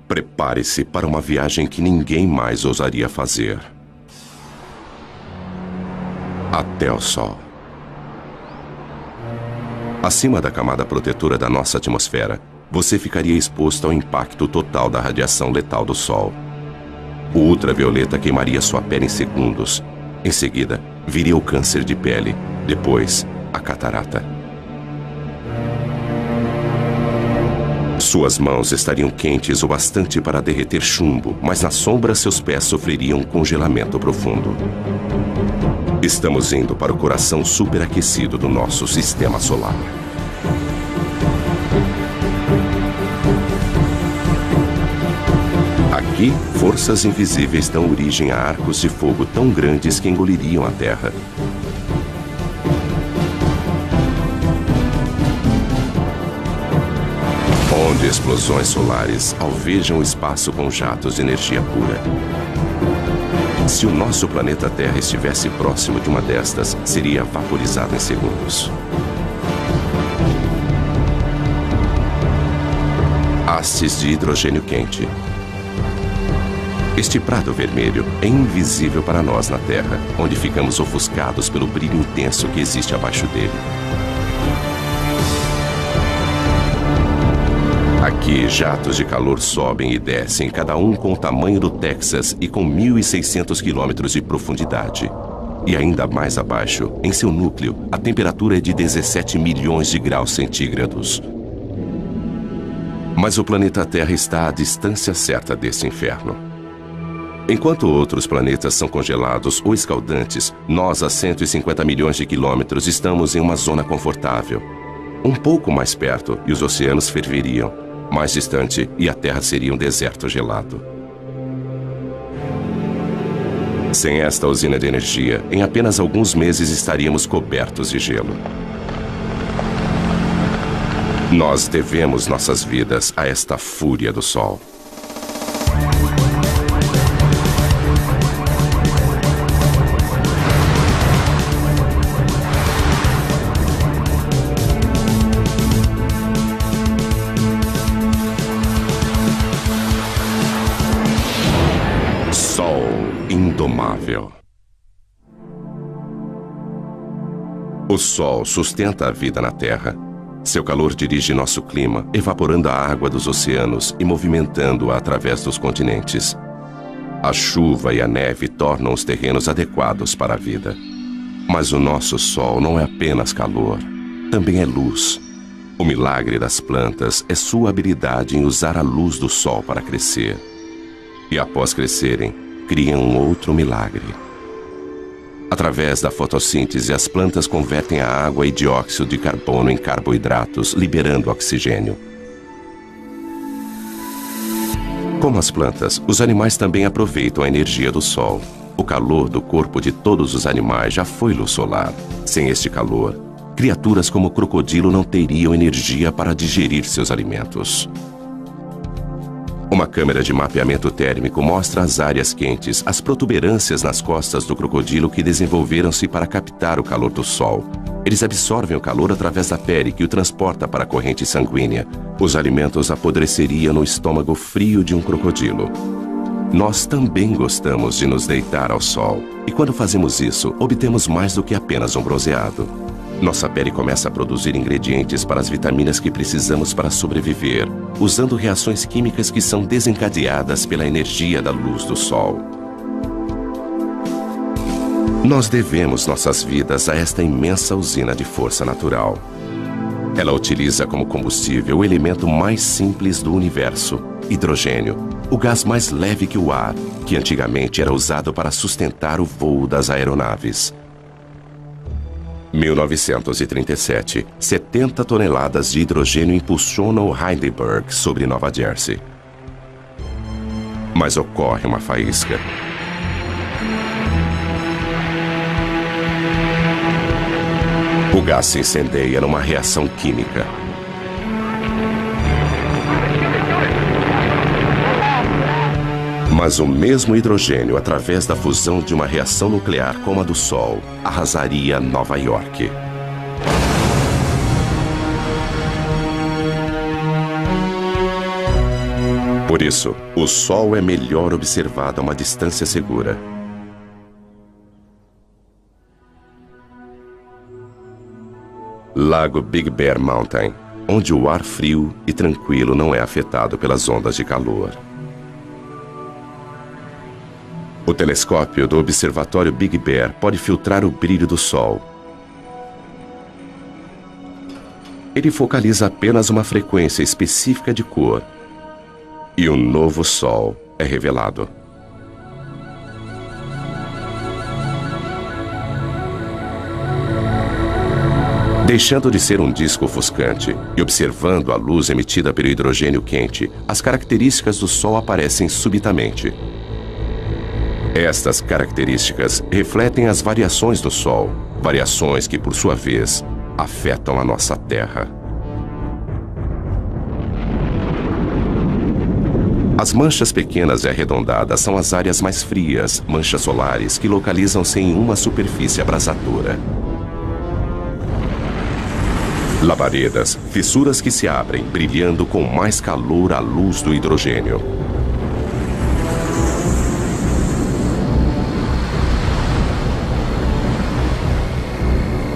Prepare-se para uma viagem que ninguém mais ousaria fazer. Até o Sol. Acima da camada protetora da nossa atmosfera, você ficaria exposto ao impacto total da radiação letal do Sol. O ultravioleta queimaria sua pele em segundos. Em seguida, viria o câncer de pele. Depois, a catarata. Suas mãos estariam quentes o bastante para derreter chumbo, mas na sombra seus pés sofreriam um congelamento profundo. Estamos indo para o coração superaquecido do nosso sistema solar. Aqui, forças invisíveis dão origem a arcos de fogo tão grandes que engoliriam a Terra. Onde explosões solares alvejam o espaço com jatos de energia pura. Se o nosso planeta Terra estivesse próximo de uma destas, seria vaporizado em segundos. Hastes de hidrogênio quente. Este prado vermelho é invisível para nós na Terra, onde ficamos ofuscados pelo brilho intenso que existe abaixo dele. Aqui, jatos de calor sobem e descem, cada um com o tamanho do Texas e com 1.600 quilômetros de profundidade. E ainda mais abaixo, em seu núcleo, a temperatura é de 17 milhões de graus centígrados. Mas o planeta Terra está à distância certa desse inferno. Enquanto outros planetas são congelados ou escaldantes, nós, a 150 milhões de quilômetros, estamos em uma zona confortável. Um pouco mais perto, e os oceanos ferveriam. Mais distante, e a Terra seria um deserto gelado. Sem esta usina de energia, em apenas alguns meses estaríamos cobertos de gelo. Nós devemos nossas vidas a esta fúria do Sol. Indomável. O Sol sustenta a vida na Terra. Seu calor dirige nosso clima, evaporando a água dos oceanos e movimentando-a através dos continentes. A chuva e a neve tornam os terrenos adequados para a vida. Mas o nosso Sol não é apenas calor, também é luz. O milagre das plantas é sua habilidade em usar a luz do Sol para crescer. E após crescerem, criam um outro milagre. Através da fotossíntese, as plantas convertem a água e dióxido de carbono em carboidratos, liberando oxigênio. Como as plantas, os animais também aproveitam a energia do Sol. O calor do corpo de todos os animais já foi luz solar. Sem este calor, criaturas como o crocodilo não teriam energia para digerir seus alimentos. Uma câmera de mapeamento térmico mostra as áreas quentes, as protuberâncias nas costas do crocodilo que desenvolveram-se para captar o calor do Sol. Eles absorvem o calor através da pele, que o transporta para a corrente sanguínea. Os alimentos apodreceriam no estômago frio de um crocodilo. Nós também gostamos de nos deitar ao sol. E quando fazemos isso, obtemos mais do que apenas um bronzeado. Nossa pele começa a produzir ingredientes para as vitaminas que precisamos para sobreviver, usando reações químicas que são desencadeadas pela energia da luz do Sol. Nós devemos nossas vidas a esta imensa usina de força natural. Ela utiliza como combustível o elemento mais simples do universo, hidrogênio, o gás mais leve que o ar, que antigamente era usado para sustentar o voo das aeronaves. 1937, 70 toneladas de hidrogênio impulsionam o Heidelberg sobre Nova Jersey. Mas ocorre uma faísca. O gás se incendeia numa reação química. Mas o mesmo hidrogênio, através da fusão de uma reação nuclear como a do Sol, arrasaria Nova York. Por isso, o Sol é melhor observado a uma distância segura. Lago Big Bear Mountain, onde o ar frio e tranquilo não é afetado pelas ondas de calor. O telescópio do Observatório Big Bear pode filtrar o brilho do Sol. Ele focaliza apenas uma frequência específica de cor. E um novo Sol é revelado. Deixando de ser um disco ofuscante e observando a luz emitida pelo hidrogênio quente, as características do Sol aparecem subitamente. Estas características refletem as variações do Sol, variações que, por sua vez, afetam a nossa Terra. As manchas pequenas e arredondadas são as áreas mais frias, manchas solares que localizam-se em uma superfície abrasadora. Labaredas, fissuras que se abrem, brilhando com mais calor à luz do hidrogênio.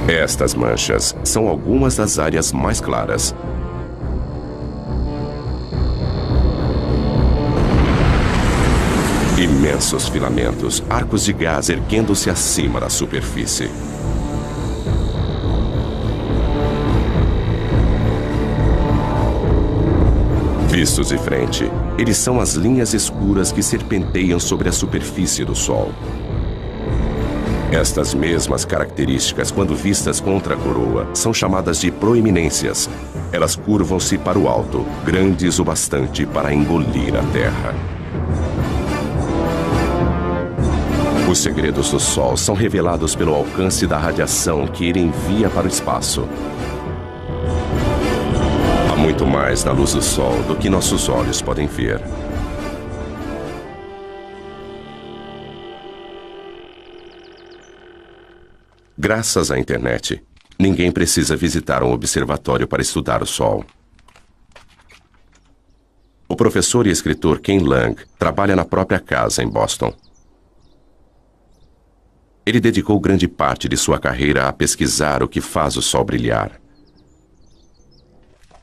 Estas manchas são algumas das áreas mais claras. Imensos filamentos, arcos de gás erguendo-se acima da superfície. Vistos de frente, eles são as linhas escuras que serpenteiam sobre a superfície do Sol. Estas mesmas características, quando vistas contra a coroa, são chamadas de proeminências. Elas curvam-se para o alto, grandes o bastante para engolir a Terra. Os segredos do Sol são revelados pelo alcance da radiação que ele envia para o espaço. Há muito mais na luz do Sol do que nossos olhos podem ver. Graças à internet, ninguém precisa visitar um observatório para estudar o Sol. O professor e escritor Ken Lang trabalha na própria casa em Boston. Ele dedicou grande parte de sua carreira a pesquisar o que faz o Sol brilhar.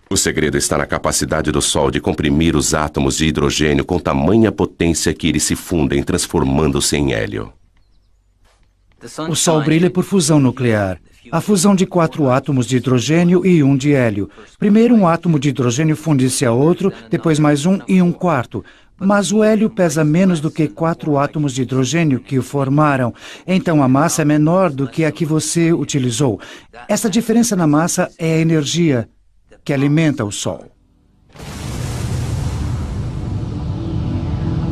O segredo está na capacidade do Sol de comprimir os átomos de hidrogênio com tamanha potência que eles se fundem, transformando-se em hélio. O Sol brilha por fusão nuclear. A fusão de 4 átomos de hidrogênio e 1 de hélio. Primeiro um átomo de hidrogênio funde-se a outro, depois mais um e um quarto. Mas o hélio pesa menos do que 4 átomos de hidrogênio que o formaram. Então a massa é menor do que a que você utilizou. Essa diferença na massa é a energia que alimenta o Sol.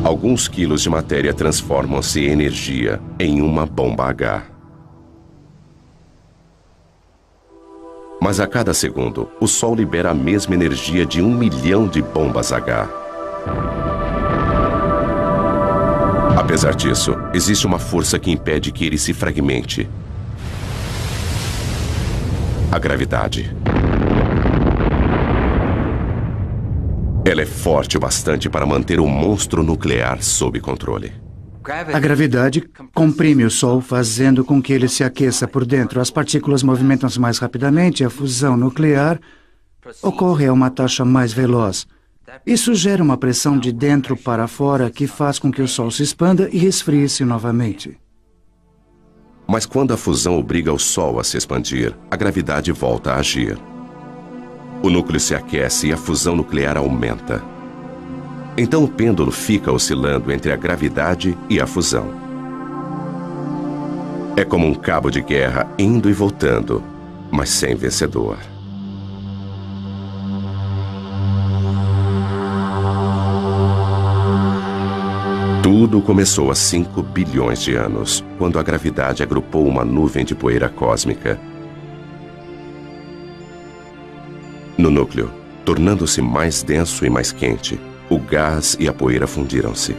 Alguns quilos de matéria transformam-se em energia em uma bomba H. Mas a cada segundo, o Sol libera a mesma energia de 1 milhão de bombas H. Apesar disso, existe uma força que impede que ele se fragmente. A gravidade. Ela é forte o bastante para manter o monstro nuclear sob controle. A gravidade comprime o Sol, fazendo com que ele se aqueça por dentro. As partículas movimentam-se mais rapidamente e a fusão nuclear ocorre a uma taxa mais veloz. Isso gera uma pressão de dentro para fora que faz com que o Sol se expanda e resfrie-se novamente. Mas quando a fusão obriga o Sol a se expandir, a gravidade volta a agir. O núcleo se aquece e a fusão nuclear aumenta. Então o pêndulo fica oscilando entre a gravidade e a fusão. É como um cabo de guerra indo e voltando, mas sem vencedor. Tudo começou há 5 bilhões de anos, quando a gravidade agrupou uma nuvem de poeira cósmica. No núcleo, tornando-se mais denso e mais quente, o gás e a poeira fundiram-se.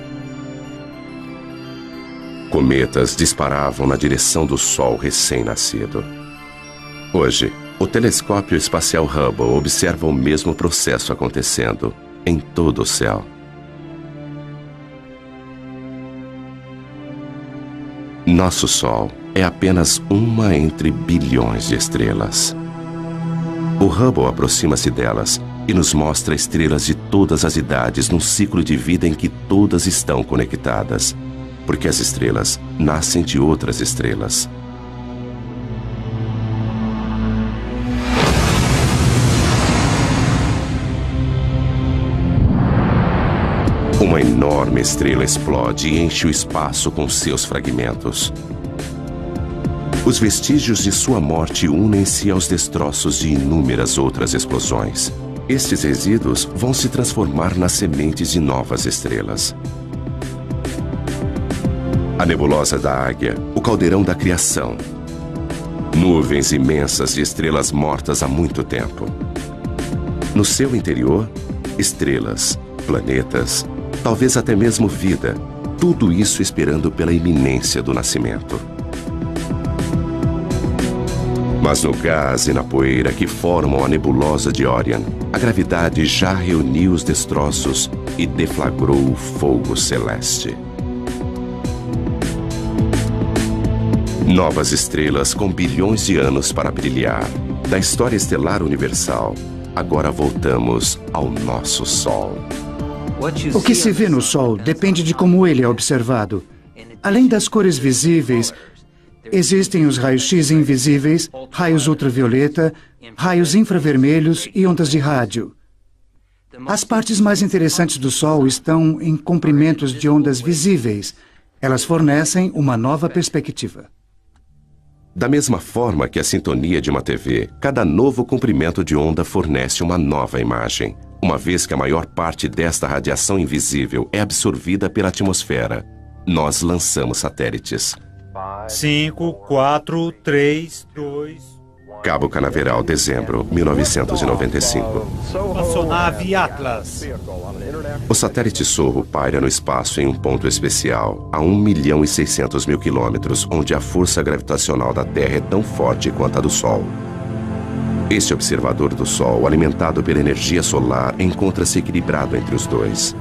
Cometas disparavam na direção do Sol recém-nascido. Hoje, o telescópio espacial Hubble observa o mesmo processo acontecendo em todo o céu. Nosso Sol é apenas uma entre bilhões de estrelas. O Hubble aproxima-se delas e nos mostra estrelas de todas as idades num ciclo de vida em que todas estão conectadas, porque as estrelas nascem de outras estrelas. Uma enorme estrela explode e enche o espaço com seus fragmentos. Os vestígios de sua morte unem-se aos destroços de inúmeras outras explosões. Estes resíduos vão se transformar nas sementes de novas estrelas. A nebulosa da Águia, o caldeirão da criação. Nuvens imensas de estrelas mortas há muito tempo. No seu interior, estrelas, planetas, talvez até mesmo vida, tudo isso esperando pela iminência do nascimento. Mas no gás e na poeira que formam a nebulosa de Orion, a gravidade já reuniu os destroços e deflagrou o fogo celeste. Novas estrelas com bilhões de anos para brilhar. Da história estelar universal, agora voltamos ao nosso Sol. O que se vê no Sol depende de como ele é observado. Além das cores visíveis, existem os raios-x invisíveis, raios ultravioleta, raios infravermelhos e ondas de rádio. As partes mais interessantes do Sol estão em comprimentos de ondas visíveis. Elas fornecem uma nova perspectiva. Da mesma forma que a sintonia de uma TV, cada novo comprimento de onda fornece uma nova imagem, uma vez que a maior parte desta radiação invisível é absorvida pela atmosfera. Nós lançamos satélites. 5, 4, 3, 2... Cabo Canaveral, dezembro, 1995. Espaçonave Atlas. O satélite Sorro paira no espaço em um ponto especial, a 1.600.000 quilômetros, onde a força gravitacional da Terra é tão forte quanto a do Sol. Este observador do Sol, alimentado pela energia solar, encontra-se equilibrado entre os dois.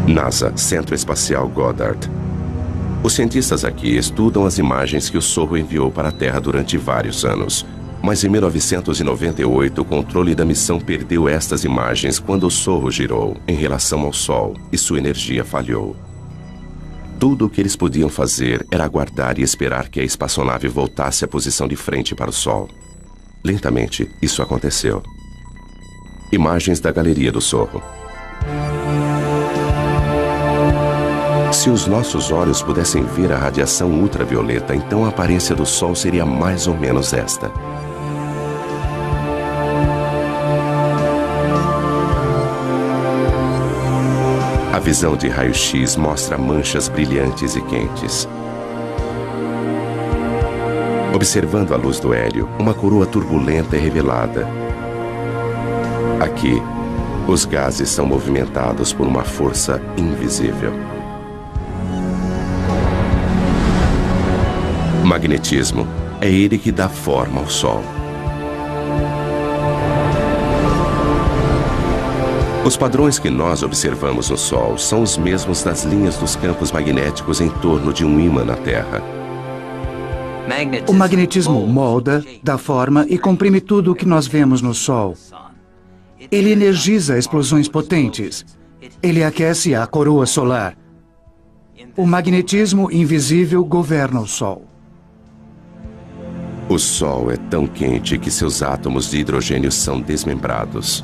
NASA, Centro Espacial Goddard. Os cientistas aqui estudam as imagens que o Sorro enviou para a Terra durante vários anos. Mas em 1998, o controle da missão perdeu estas imagens quando o Sorro girou em relação ao Sol e sua energia falhou. Tudo o que eles podiam fazer era aguardar e esperar que a espaçonave voltasse à posição de frente para o Sol. Lentamente, isso aconteceu. Imagens da galeria do Sorro. Se os nossos olhos pudessem ver a radiação ultravioleta, então a aparência do Sol seria mais ou menos esta. A visão de raio-x mostra manchas brilhantes e quentes. Observando a luz do hélio, uma coroa turbulenta é revelada. Aqui, os gases são movimentados por uma força invisível. Magnetismo é ele que dá forma ao Sol. Os padrões que nós observamos no Sol são os mesmos das linhas dos campos magnéticos em torno de um ímã na Terra. O magnetismo molda, dá forma e comprime tudo o que nós vemos no Sol. Ele energiza explosões potentes. Ele aquece a coroa solar. O magnetismo invisível governa o Sol. O Sol é tão quente que seus átomos de hidrogênio são desmembrados.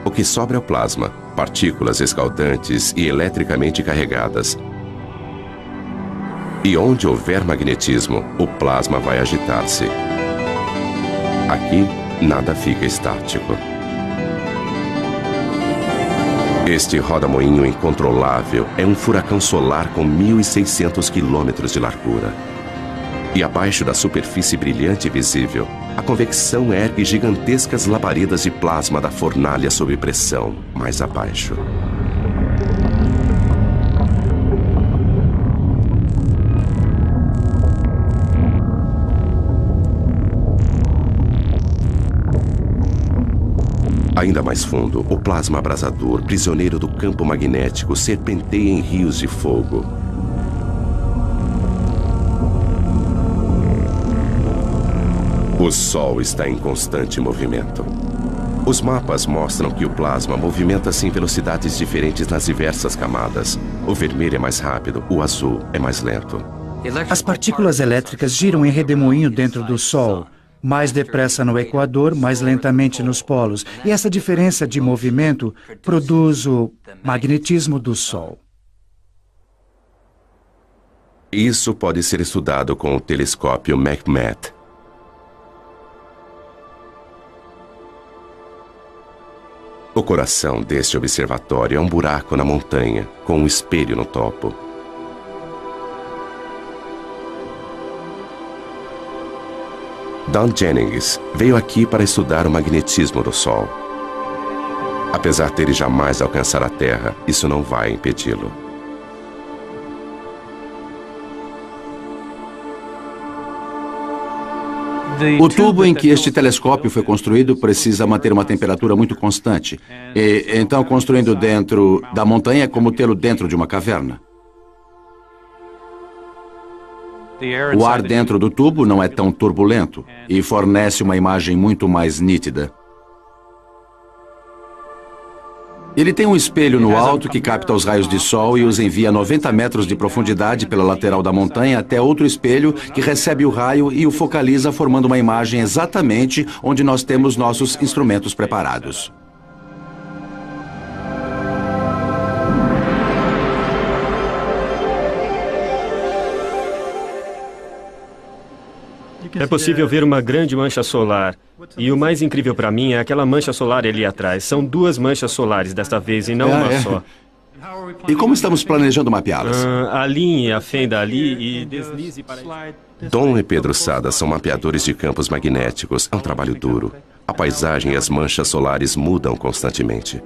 O que sobra é o plasma, partículas escaldantes e eletricamente carregadas. E onde houver magnetismo, o plasma vai agitar-se. Aqui, nada fica estático. Este roda-moinho incontrolável é um furacão solar com 1.600 quilômetros de largura. E abaixo da superfície brilhante e visível, a convecção ergue gigantescas labaredas de plasma da fornalha sob pressão, mais abaixo. Ainda mais fundo, o plasma abrasador, prisioneiro do campo magnético, serpenteia em rios de fogo. O Sol está em constante movimento. Os mapas mostram que o plasma movimenta-se em velocidades diferentes nas diversas camadas. O vermelho é mais rápido, o azul é mais lento. As partículas elétricas giram em redemoinho dentro do Sol. Mais depressa no Equador, mais lentamente nos polos. E essa diferença de movimento produz o magnetismo do Sol. Isso pode ser estudado com o telescópio McMath. O coração deste observatório é um buraco na montanha, com um espelho no topo. Don Jennings veio aqui para estudar o magnetismo do Sol. Apesar dele jamais alcançar a Terra, isso não vai impedi-lo. O tubo em que este telescópio foi construído precisa manter uma temperatura muito constante. E, então, construindo dentro da montanha é como tê-lo dentro de uma caverna. O ar dentro do tubo não é tão turbulento e fornece uma imagem muito mais nítida. Ele tem um espelho no alto que capta os raios de sol e os envia a 90 metros de profundidade pela lateral da montanha até outro espelho que recebe o raio e o focaliza, formando uma imagem exatamente onde nós temos nossos instrumentos preparados. É possível ver uma grande mancha solar. E o mais incrível para mim é aquela mancha solar ali atrás. São duas manchas solares desta vez e não uma só. E como estamos planejando mapeá-las? Alinhe a fenda ali e deslize para... Don e Pedro Sada são mapeadores de campos magnéticos. É um trabalho duro. A paisagem e as manchas solares mudam constantemente.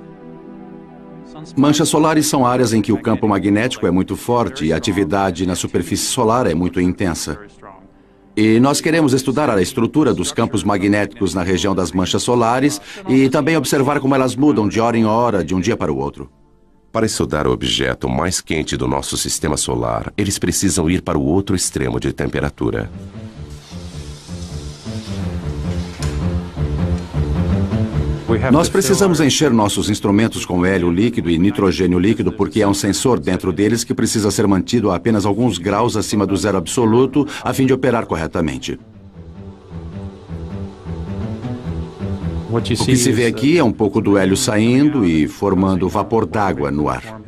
Manchas solares são áreas em que o campo magnético é muito forte e a atividade na superfície solar é muito intensa. E nós queremos estudar a estrutura dos campos magnéticos na região das manchas solares e também observar como elas mudam de hora em hora, de um dia para o outro. Para estudar o objeto mais quente do nosso sistema solar, eles precisam ir para o outro extremo de temperatura. Nós precisamos encher nossos instrumentos com hélio líquido e nitrogênio líquido porque há um sensor dentro deles que precisa ser mantido a apenas alguns graus acima do zero absoluto a fim de operar corretamente. O que se vê aqui é um pouco do hélio saindo e formando vapor d'água no ar.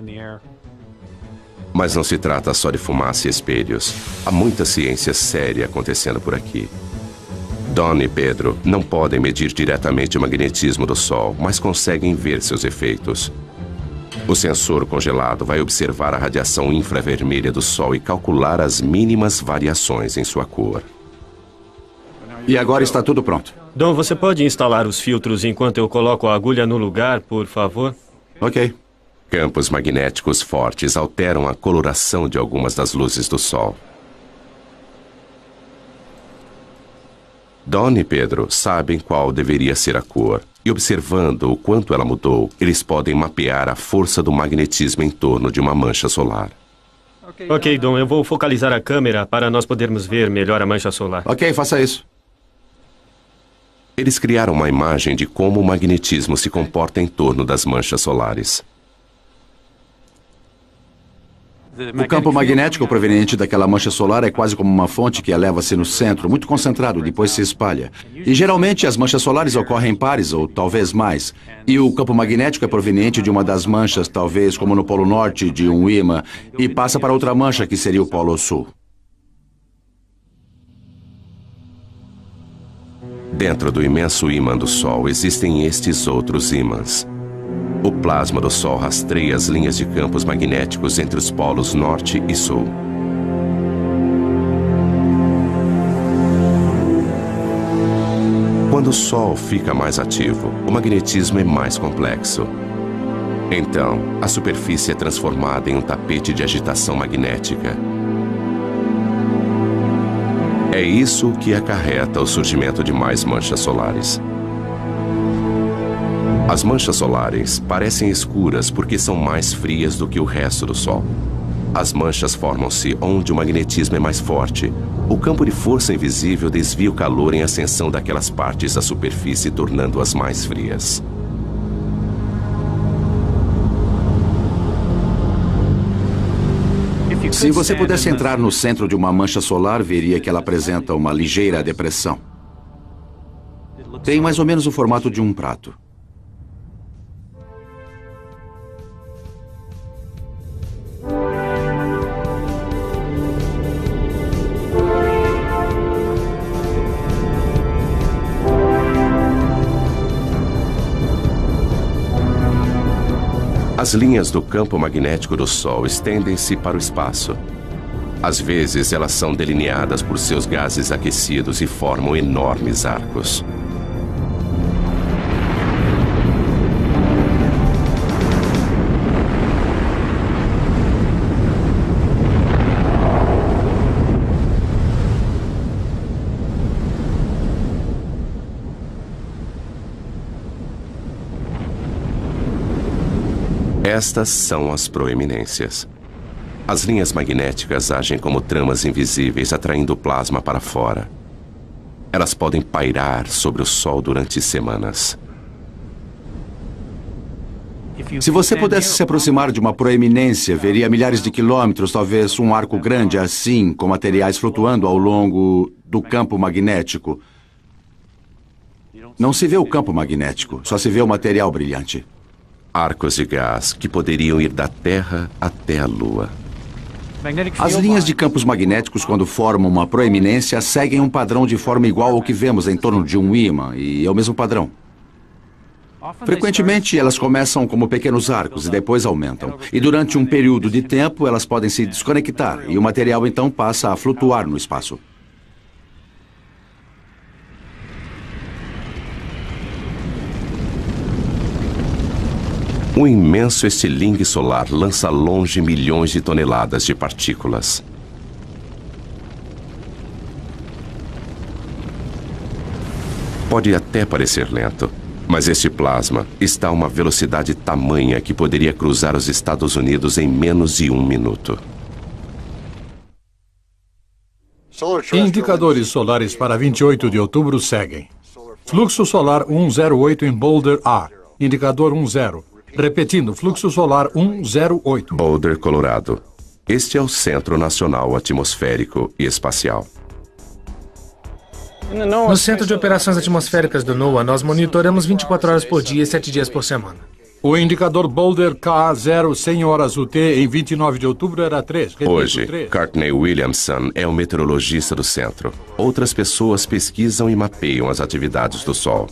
Mas não se trata só de fumaça e espelhos. Há muita ciência séria acontecendo por aqui. Don e Pedro não podem medir diretamente o magnetismo do Sol, mas conseguem ver seus efeitos. O sensor congelado vai observar a radiação infravermelha do Sol e calcular as mínimas variações em sua cor. E agora está tudo pronto. Don, você pode instalar os filtros enquanto eu coloco a agulha no lugar, por favor? Ok. Campos magnéticos fortes alteram a coloração de algumas das luzes do Sol. Don e Pedro sabem qual deveria ser a cor, e observando o quanto ela mudou, eles podem mapear a força do magnetismo em torno de uma mancha solar. Ok, Don, eu vou focalizar a câmera para nós podermos ver melhor a mancha solar. Ok, faça isso. Eles criaram uma imagem de como o magnetismo se comporta em torno das manchas solares. O campo magnético proveniente daquela mancha solar é quase como uma fonte que eleva-se no centro, muito concentrado, depois se espalha. E geralmente as manchas solares ocorrem em pares, ou talvez mais. E o campo magnético é proveniente de uma das manchas, talvez como no Polo Norte de um ímã, e passa para outra mancha, que seria o Polo Sul. Dentro do imenso ímã do Sol existem estes outros ímãs. O plasma do Sol rastreia as linhas de campos magnéticos entre os polos norte e sul. Quando o Sol fica mais ativo, o magnetismo é mais complexo. Então, a superfície é transformada em um tapete de agitação magnética. É isso que acarreta o surgimento de mais manchas solares. As manchas solares parecem escuras porque são mais frias do que o resto do Sol. As manchas formam-se onde o magnetismo é mais forte. O campo de força invisível desvia o calor em ascensão daquelas partes da superfície, tornando-as mais frias. Se você pudesse entrar no centro de uma mancha solar, veria que ela apresenta uma ligeira depressão. Tem mais ou menos o formato de um prato. As linhas do campo magnético do Sol estendem-se para o espaço. Às vezes, elas são delineadas por seus gases aquecidos e formam enormes arcos. Estas são as proeminências. As linhas magnéticas agem como tramas invisíveis, atraindo o plasma para fora. Elas podem pairar sobre o Sol durante semanas. Se você pudesse se aproximar de uma proeminência, veria a milhares de quilômetros, talvez um arco grande assim, com materiais flutuando ao longo do campo magnético. Não se vê o campo magnético, só se vê o material brilhante. Arcos de gás que poderiam ir da Terra até a Lua. As linhas de campos magnéticos, quando formam uma proeminência, seguem um padrão de forma igual ao que vemos em torno de um ímã, e é o mesmo padrão. Frequentemente, elas começam como pequenos arcos e depois aumentam. E durante um período de tempo, elas podem se desconectar, e o material então passa a flutuar no espaço. Um imenso estilingue solar lança longe milhões de toneladas de partículas. Pode até parecer lento, mas este plasma está a uma velocidade tamanha que poderia cruzar os Estados Unidos em menos de 1 minuto. Indicadores solares para 28 de outubro seguem. Fluxo solar 108 em Boulder A. Indicador 10. Repetindo, fluxo solar 108. Boulder, Colorado. Este é o Centro Nacional Atmosférico e Espacial. No Centro de Operações Atmosféricas do NOAA, nós monitoramos 24 horas por dia e 7 dias por semana. O indicador Boulder K0 100 horas UT em 29 de outubro era 3. Repito, Hoje, 3. Courtney Williamson é o meteorologista do centro. Outras pessoas pesquisam e mapeiam as atividades do Sol.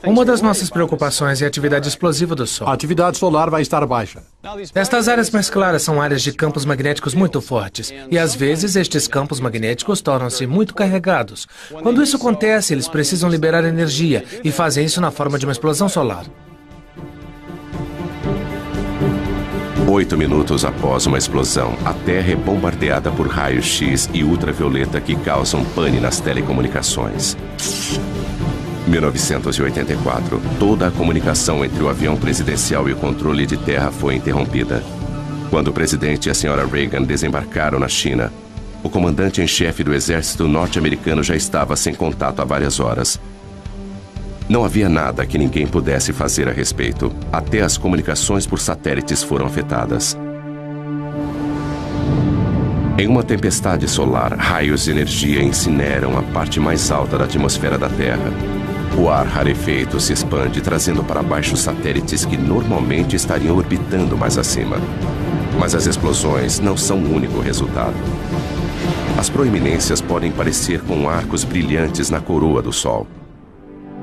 Uma das nossas preocupações é a atividade explosiva do Sol. A atividade solar vai estar baixa. Estas áreas mais claras são áreas de campos magnéticos muito fortes, e às vezes estes campos magnéticos tornam-se muito carregados. Quando isso acontece, eles precisam liberar energia, e fazem isso na forma de uma explosão solar. 8 minutos após uma explosão, a Terra é bombardeada por raios-x e ultravioleta que causam pane nas telecomunicações. 1984, toda a comunicação entre o avião presidencial e o controle de terra foi interrompida. Quando o presidente e a senhora Reagan desembarcaram na China, o comandante em chefe do exército norte-americano já estava sem contato há várias horas. Não havia nada que ninguém pudesse fazer a respeito. Até as comunicações por satélites foram afetadas. Em uma tempestade solar, raios de energia incineram a parte mais alta da atmosfera da Terra. O ar rarefeito se expande, trazendo para baixo satélites que normalmente estariam orbitando mais acima. Mas as explosões não são o único resultado. As proeminências podem parecer com arcos brilhantes na coroa do Sol.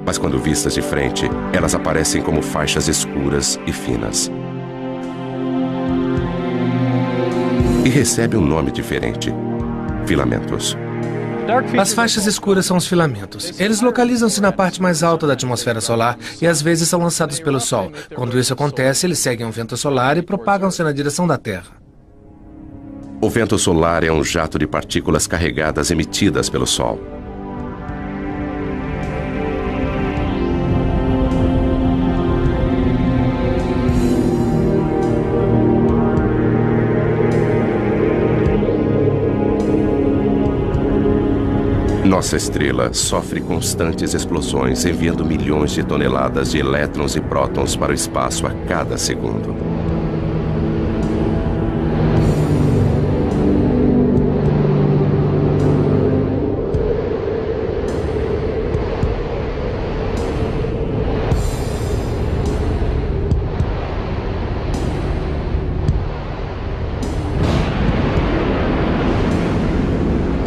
Mas quando vistas de frente, elas aparecem como faixas escuras e finas. E recebe um nome diferente: filamentos. As faixas escuras são os filamentos. Eles localizam-se na parte mais alta da atmosfera solar e às vezes são lançados pelo Sol. Quando isso acontece, eles seguem um vento solar e propagam-se na direção da Terra. O vento solar é um jato de partículas carregadas emitidas pelo Sol. Nossa estrela sofre constantes explosões, enviando milhões de toneladas de elétrons e prótons para o espaço a cada segundo.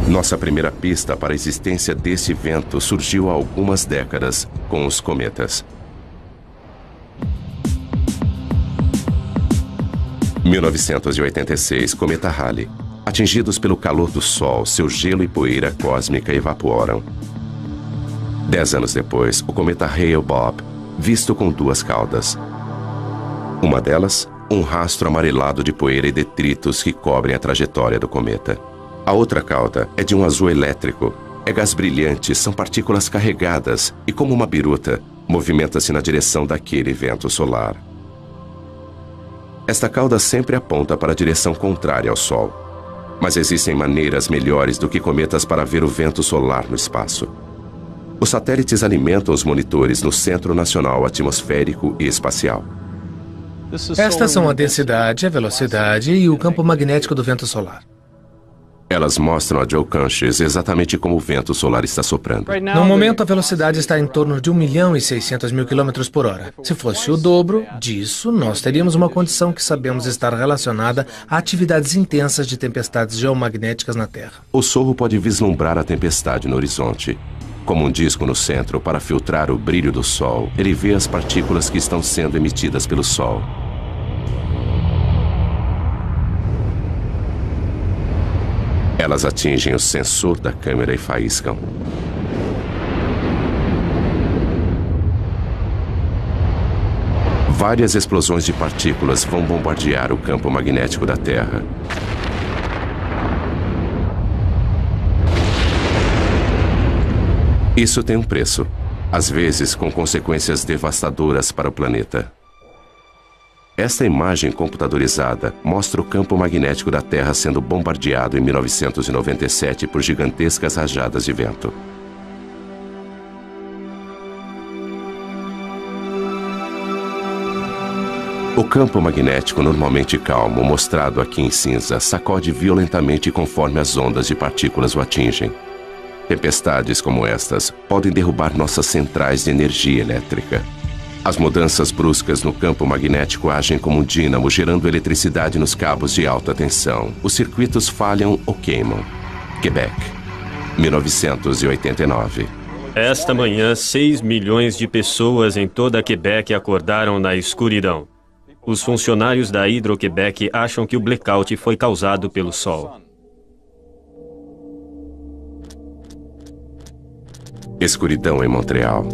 Nossa primeira pista para a existência desse vento surgiu há algumas décadas com os cometas. 1986, cometa Halley. Atingidos pelo calor do Sol, seu gelo e poeira cósmica evaporam. 10 anos depois, o cometa Hale-Bopp, visto com duas caudas. Uma delas, um rastro amarelado de poeira e detritos que cobrem a trajetória do cometa. A outra cauda é de um azul elétrico. É gás brilhante, são partículas carregadas e, como uma biruta, movimenta-se na direção daquele vento solar. Esta cauda sempre aponta para a direção contrária ao Sol. Mas existem maneiras melhores do que cometas para ver o vento solar no espaço. Os satélites alimentam os monitores no Centro Nacional Atmosférico e Espacial. Estas são a densidade, a velocidade e o campo magnético do vento solar. Elas mostram a Joe Canches exatamente como o vento solar está soprando. No momento, a velocidade está em torno de 1.600.000 km por hora. Se fosse o dobro disso, nós teríamos uma condição que sabemos estar relacionada a atividades intensas de tempestades geomagnéticas na Terra. O Sorro pode vislumbrar a tempestade no horizonte. Como um disco no centro para filtrar o brilho do Sol, ele vê as partículas que estão sendo emitidas pelo Sol. Elas atingem o sensor da câmera e faiscam. Várias explosões de partículas vão bombardear o campo magnético da Terra. Isso tem um preço, às vezes com consequências devastadoras para o planeta. Esta imagem computadorizada mostra o campo magnético da Terra sendo bombardeado em 1997 por gigantescas rajadas de vento. O campo magnético normalmente calmo, mostrado aqui em cinza, sacode violentamente conforme as ondas de partículas o atingem. Tempestades como estas podem derrubar nossas centrais de energia elétrica. As mudanças bruscas no campo magnético agem como um dínamo, gerando eletricidade nos cabos de alta tensão. Os circuitos falham ou queimam. Quebec, 1989. Esta manhã, 6 milhões de pessoas em toda Quebec acordaram na escuridão. Os funcionários da Hydro-Québec acham que o blackout foi causado pelo Sol. Escuridão em Montreal.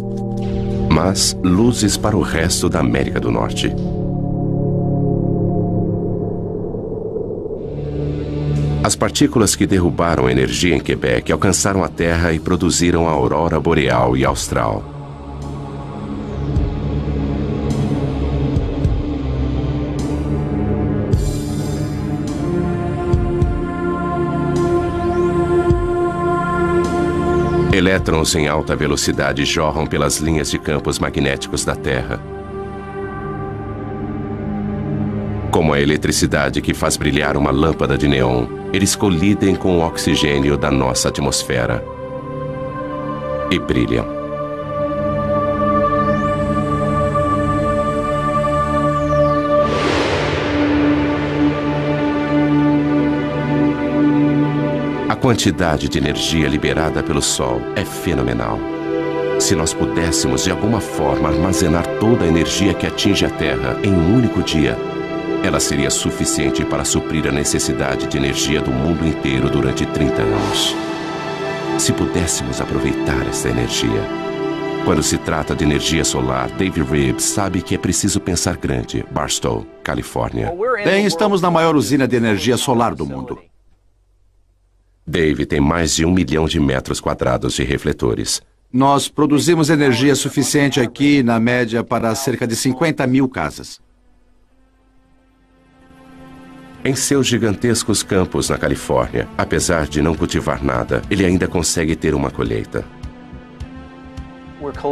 Mas luzes para o resto da América do Norte. As partículas que derrubaram energia em Quebec alcançaram a Terra e produziram a aurora boreal e austral. Elétrons em alta velocidade jorram pelas linhas de campos magnéticos da Terra. Como a eletricidade que faz brilhar uma lâmpada de neon, eles colidem com o oxigênio da nossa atmosfera e brilham. A quantidade de energia liberada pelo Sol é fenomenal. Se nós pudéssemos, de alguma forma, armazenar toda a energia que atinge a Terra em um único dia, ela seria suficiente para suprir a necessidade de energia do mundo inteiro durante 30 anos. Se pudéssemos aproveitar esta energia. Quando se trata de energia solar, Dave Reeves sabe que é preciso pensar grande. Barstow, Califórnia. Bem, estamos na maior usina de energia solar do mundo. Dave tem mais de 1 milhão de metros quadrados de refletores. Nós produzimos energia suficiente aqui, na média, para cerca de 50 mil casas. Em seus gigantescos campos na Califórnia, apesar de não cultivar nada, ele ainda consegue ter uma colheita.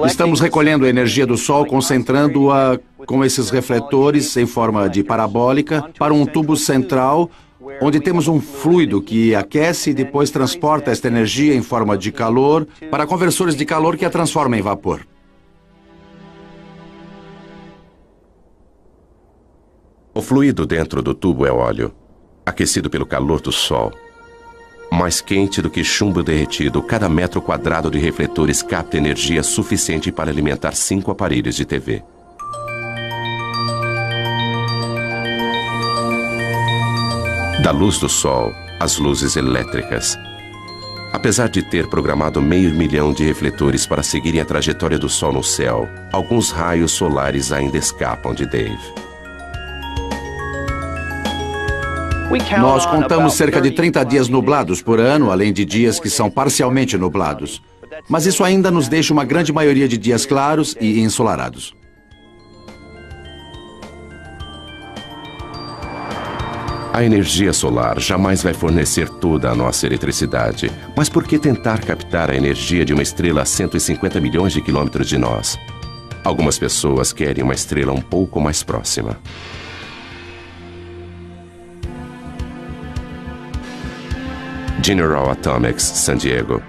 Estamos recolhendo a energia do Sol, concentrando-a com esses refletores em forma de parabólica para um tubo central, onde temos um fluido que aquece e depois transporta esta energia em forma de calor para conversores de calor que a transformam em vapor. O fluido dentro do tubo é óleo, aquecido pelo calor do Sol. Mais quente do que chumbo derretido, cada metro quadrado de refletores capta energia suficiente para alimentar 5 aparelhos de TV. Da luz do Sol, as luzes elétricas. Apesar de ter programado 500 mil de refletores para seguirem a trajetória do Sol no céu, alguns raios solares ainda escapam de Dave. Nós contamos cerca de 30 dias nublados por ano, além de dias que são parcialmente nublados. Mas isso ainda nos deixa uma grande maioria de dias claros e ensolarados. A energia solar jamais vai fornecer toda a nossa eletricidade. Mas por que tentar captar a energia de uma estrela a 150 milhões de quilômetros de nós? Algumas pessoas querem uma estrela um pouco mais próxima. General Atomics, San Diego.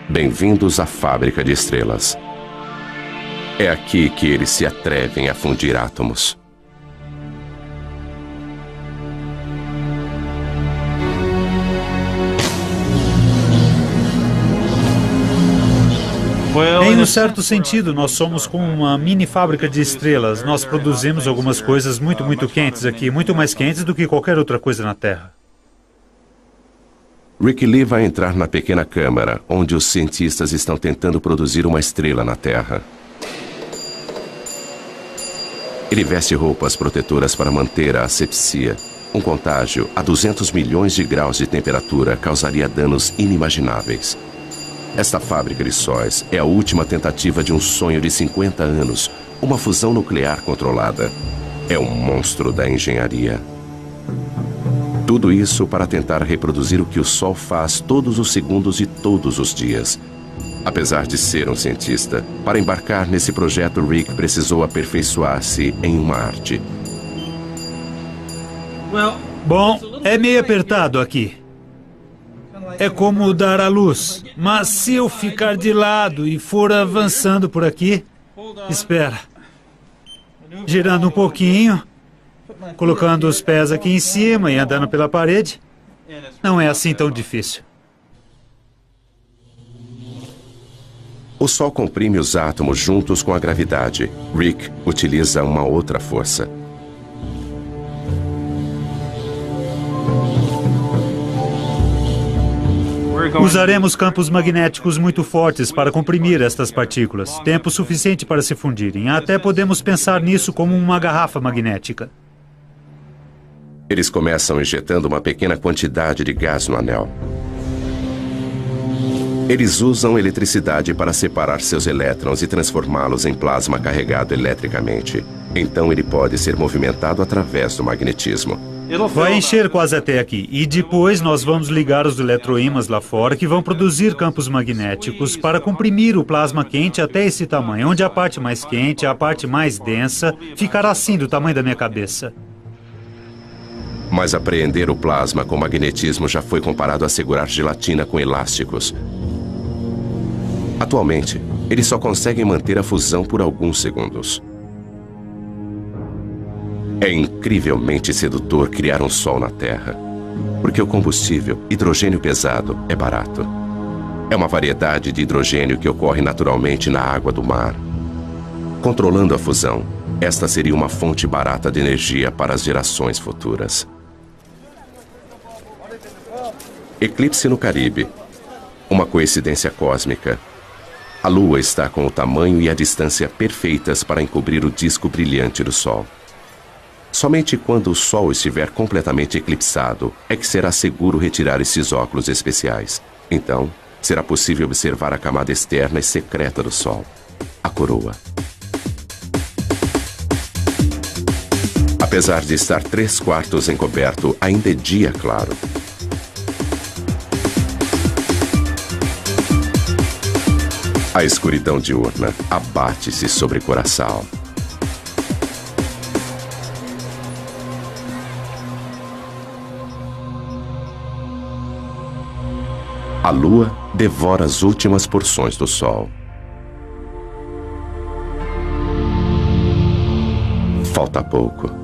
Bem-vindos à fábrica de estrelas. É aqui que eles se atrevem a fundir átomos. Em um certo sentido, nós somos como uma mini fábrica de estrelas. Nós produzimos algumas coisas muito quentes aqui, muito mais quentes do que qualquer outra coisa na Terra. Rick Lee vai entrar na pequena câmara, onde os cientistas estão tentando produzir uma estrela na Terra. Ele veste roupas protetoras para manter a asepsia. Um contágio a 200 milhões de graus de temperatura causaria danos inimagináveis. Esta fábrica de sóis é a última tentativa de um sonho de 50 anos, uma fusão nuclear controlada. É um monstro da engenharia. Tudo isso para tentar reproduzir o que o Sol faz todos os segundos de todos os dias. Apesar de ser um cientista, para embarcar nesse projeto, Rick precisou aperfeiçoar-se em uma arte. Bom, é meio apertado aqui. É como dar à luz. Mas se eu ficar de lado e for avançando por aqui... Espera. Girando um pouquinho... Colocando os pés aqui em cima e andando pela parede, não é assim tão difícil. O Sol comprime os átomos juntos com a gravidade. Rick utiliza uma outra força. Usaremos campos magnéticos muito fortes para comprimir estas partículas. Tempo suficiente para se fundirem. Até podemos pensar nisso como uma garrafa magnética. Eles começam injetando uma pequena quantidade de gás no anel. Eles usam eletricidade para separar seus elétrons e transformá-los em plasma carregado eletricamente. Então ele pode ser movimentado através do magnetismo. Vai encher quase até aqui. E depois nós vamos ligar os eletroímãs lá fora que vão produzir campos magnéticos para comprimir o plasma quente até esse tamanho, onde a parte mais quente, a parte mais densa, ficará assim do tamanho da minha cabeça. Mas apreender o plasma com magnetismo já foi comparado a segurar gelatina com elásticos. Atualmente, eles só conseguem manter a fusão por alguns segundos. É incrivelmente sedutor criar um Sol na Terra, porque o combustível, hidrogênio pesado, é barato. É uma variedade de hidrogênio que ocorre naturalmente na água do mar. Controlando a fusão, esta seria uma fonte barata de energia para as gerações futuras. Eclipse no Caribe. Uma coincidência cósmica. A Lua está com o tamanho e a distância perfeitas para encobrir o disco brilhante do Sol. Somente quando o Sol estiver completamente eclipsado é que será seguro retirar esses óculos especiais. Então, será possível observar a camada externa e secreta do Sol, a coroa. Apesar de estar 3/4 encoberto, ainda é dia claro. A escuridão diurna abate-se sobre Curaçao. A lua devora as últimas porções do sol. Falta pouco.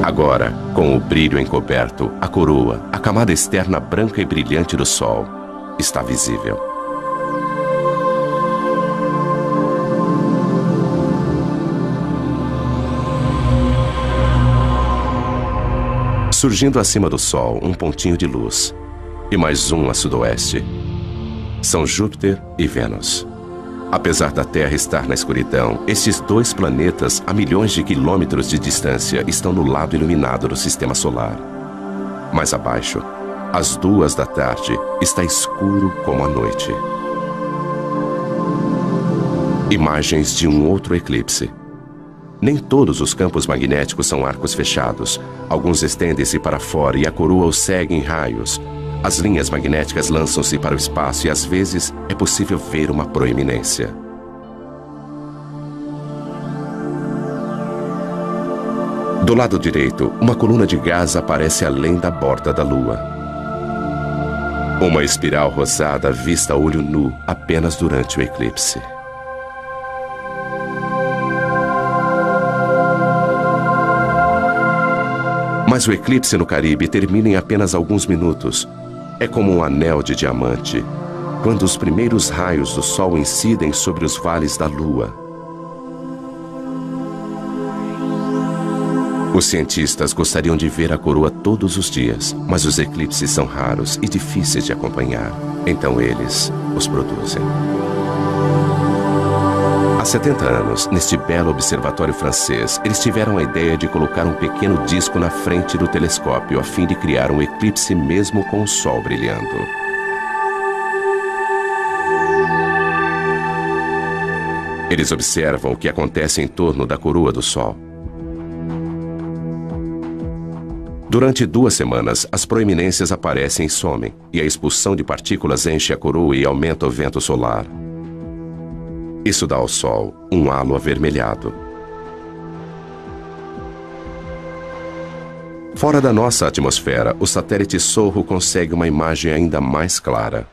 Agora, com o brilho encoberto, a coroa, a camada externa branca e brilhante do sol, está visível. Surgindo acima do Sol, um pontinho de luz, e mais um a sudoeste. São Júpiter e Vênus. Apesar da Terra estar na escuridão, estes dois planetas, a milhões de quilômetros de distância, estão no lado iluminado do Sistema Solar. Mais abaixo, às 2 da tarde, está escuro como a noite. Imagens de um outro eclipse. Nem todos os campos magnéticos são arcos fechados. Alguns estendem-se para fora e a coroa os segue em raios. As linhas magnéticas lançam-se para o espaço e às vezes é possível ver uma proeminência. Do lado direito, uma coluna de gás aparece além da borda da Lua. Uma espiral rosada vista a olho nu apenas durante o eclipse. Mas o eclipse no Caribe termina em apenas alguns minutos. É como um anel de diamante, quando os primeiros raios do Sol incidem sobre os vales da Lua. Os cientistas gostariam de ver a coroa todos os dias, mas os eclipses são raros e difíceis de acompanhar. Então eles os produzem. Há 70 anos, neste belo observatório francês, eles tiveram a ideia de colocar um pequeno disco na frente do telescópio a fim de criar um eclipse mesmo com o Sol brilhando. Eles observam o que acontece em torno da coroa do Sol. Durante 2 semanas, as proeminências aparecem e somem, e a expulsão de partículas enche a coroa e aumenta o vento solar. Isso dá ao Sol um halo avermelhado. Fora da nossa atmosfera, o satélite Sorro consegue uma imagem ainda mais clara.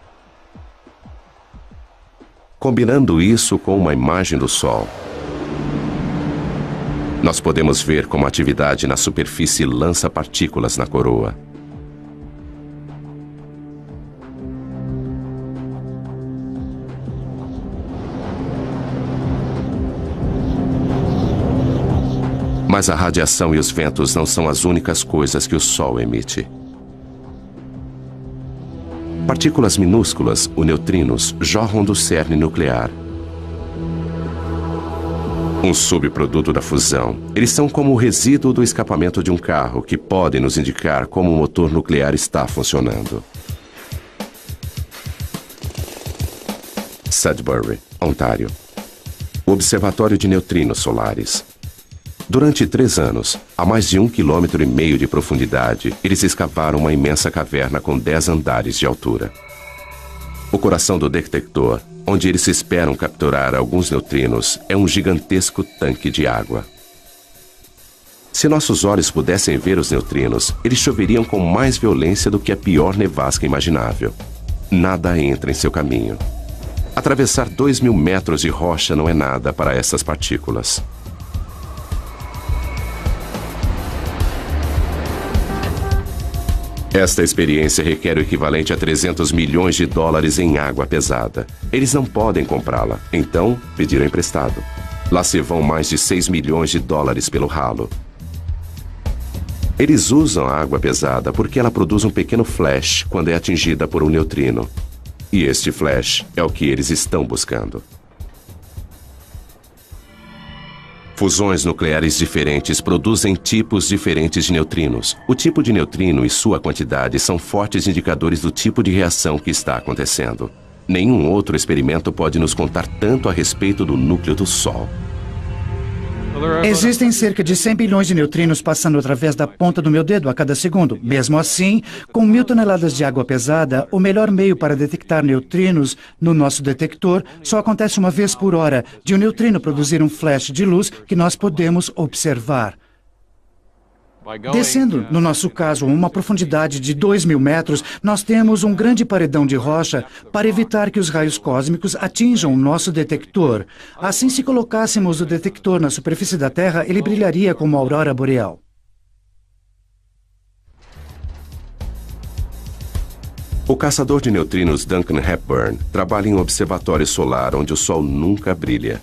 Combinando isso com uma imagem do Sol, nós podemos ver como a atividade na superfície lança partículas na coroa. Mas a radiação e os ventos não são as únicas coisas que o Sol emite. Partículas minúsculas, os neutrinos, jorram do cerne nuclear. Um subproduto da fusão. Eles são como o resíduo do escapamento de um carro, que podem nos indicar como o motor nuclear está funcionando. Sudbury, Ontário. O Observatório de Neutrinos Solares. Durante 3 anos, a mais de 1,5 km de profundidade, eles escavaram uma imensa caverna com 10 andares de altura. O coração do detector, onde eles esperam capturar alguns neutrinos, é um gigantesco tanque de água. Se nossos olhos pudessem ver os neutrinos, eles choveriam com mais violência do que a pior nevasca imaginável. Nada entra em seu caminho. Atravessar 2.000 metros de rocha não é nada para essas partículas. Esta experiência requer o equivalente a 300 milhões de dólares em água pesada. Eles não podem comprá-la, então pediram emprestado. Lá se vão mais de 6 milhões de dólares pelo ralo. Eles usam a água pesada porque ela produz um pequeno flash quando é atingida por um neutrino. E este flash é o que eles estão buscando. Fusões nucleares diferentes produzem tipos diferentes de neutrinos. O tipo de neutrino e sua quantidade são fortes indicadores do tipo de reação que está acontecendo. Nenhum outro experimento pode nos contar tanto a respeito do núcleo do Sol. Existem cerca de 100 bilhões de neutrinos passando através da ponta do meu dedo a cada segundo. Mesmo assim, com 1000 toneladas de água pesada, o melhor meio para detectar neutrinos no nosso detector só acontece uma vez por hora, de um neutrino produzir um flash de luz que nós podemos observar. Descendo, no nosso caso, a uma profundidade de 2.000 metros, nós temos um grande paredão de rocha para evitar que os raios cósmicos atinjam o nosso detector. Assim, se colocássemos o detector na superfície da Terra, ele brilharia como a aurora boreal. O caçador de neutrinos Duncan Hepburn trabalha em um observatório solar onde o Sol nunca brilha.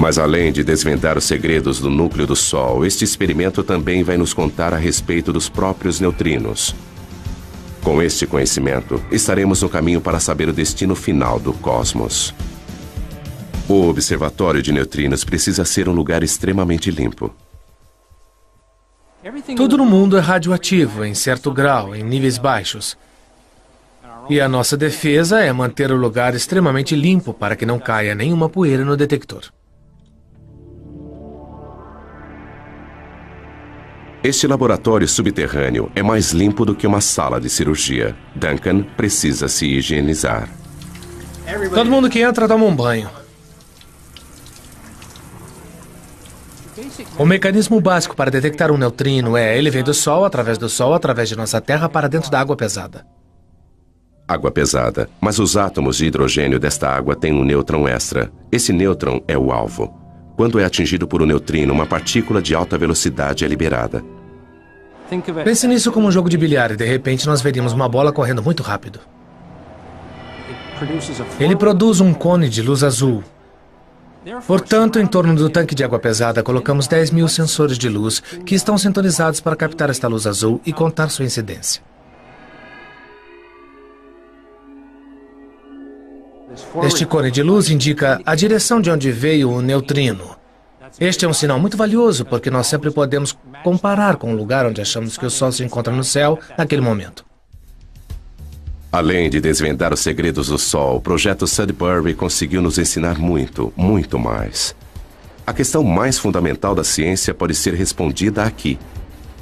Mas além de desvendar os segredos do núcleo do Sol, este experimento também vai nos contar a respeito dos próprios neutrinos. Com este conhecimento, estaremos no caminho para saber o destino final do cosmos. O observatório de neutrinos precisa ser um lugar extremamente limpo. Tudo no mundo é radioativo, em certo grau, em níveis baixos. E a nossa defesa é manter o lugar extremamente limpo para que não caia nenhuma poeira no detector. Este laboratório subterrâneo é mais limpo do que uma sala de cirurgia. Duncan precisa se higienizar. Todo mundo que entra toma um banho. O mecanismo básico para detectar um neutrino ele vem do Sol, através de nossa Terra, para dentro da água pesada. Água pesada, mas os átomos de hidrogênio desta água têm um nêutron extra. Esse nêutron é o alvo. Quando é atingido por um neutrino, uma partícula de alta velocidade é liberada. Pense nisso como um jogo de bilhar e de repente nós veríamos uma bola correndo muito rápido. Ele produz um cone de luz azul. Portanto, em torno do tanque de água pesada, colocamos 10.000 sensores de luz que estão sintonizados para captar esta luz azul e contar sua incidência. Este cone de luz indica a direção de onde veio o neutrino. Este é um sinal muito valioso, porque nós sempre podemos comparar com o lugar onde achamos que o Sol se encontra no céu naquele momento. Além de desvendar os segredos do Sol, o projeto Sudbury conseguiu nos ensinar muito, muito mais. A questão mais fundamental da ciência pode ser respondida aqui.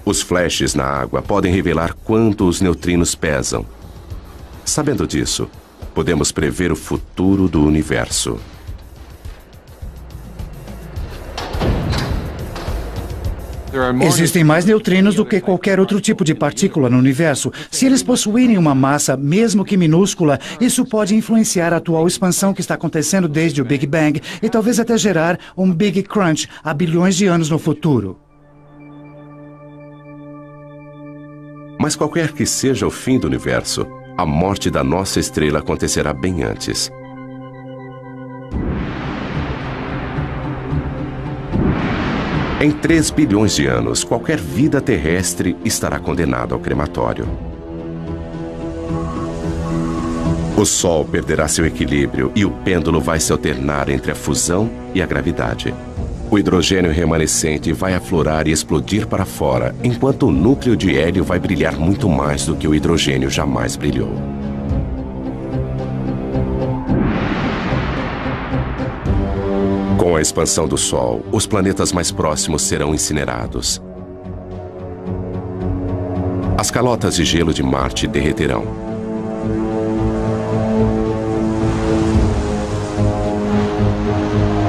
Os flashes na água podem revelar quanto os neutrinos pesam. Sabendo disso, podemos prever o futuro do universo. Existem mais neutrinos do que qualquer outro tipo de partícula no universo. Se eles possuírem uma massa, mesmo que minúscula, isso pode influenciar a atual expansão que está acontecendo desde o Big Bang e talvez até gerar um Big Crunch há bilhões de anos no futuro. Mas qualquer que seja o fim do universo, a morte da nossa estrela acontecerá bem antes. Em 3 bilhões de anos, qualquer vida terrestre estará condenada ao crematório. O Sol perderá seu equilíbrio e o pêndulo vai se alternar entre a fusão e a gravidade. O hidrogênio remanescente vai aflorar e explodir para fora, enquanto o núcleo de hélio vai brilhar muito mais do que o hidrogênio jamais brilhou. Com a expansão do Sol, os planetas mais próximos serão incinerados. As calotas de gelo de Marte derreterão.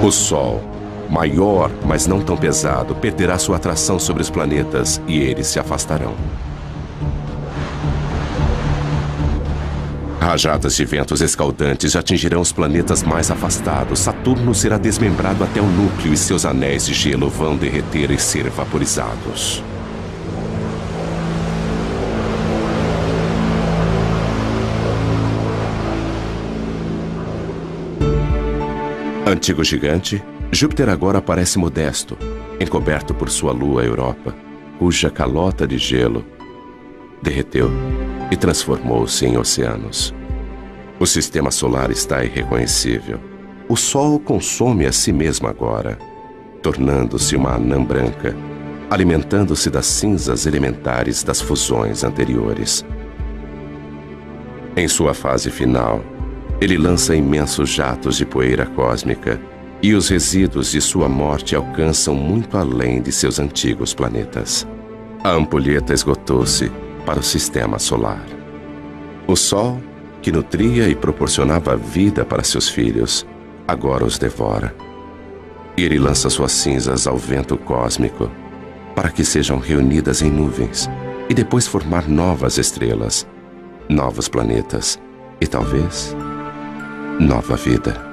O Sol, maior, mas não tão pesado, perderá sua atração sobre os planetas e eles se afastarão. Rajadas de ventos escaldantes atingirão os planetas mais afastados. Saturno será desmembrado até o núcleo e seus anéis de gelo vão derreter e ser vaporizados. Antigo gigante, Júpiter agora parece modesto, encoberto por sua lua Europa, cuja calota de gelo derreteu e transformou-se em oceanos. O sistema solar está irreconhecível. O Sol consome a si mesmo agora, tornando-se uma anã branca, alimentando-se das cinzas elementares das fusões anteriores. Em sua fase final, ele lança imensos jatos de poeira cósmica e os resíduos de sua morte alcançam muito além de seus antigos planetas. A ampulheta esgotou-se para o sistema solar. O Sol, que nutria e proporcionava vida para seus filhos, agora os devora. Ele lança suas cinzas ao vento cósmico para que sejam reunidas em nuvens e depois formar novas estrelas, novos planetas e talvez nova vida.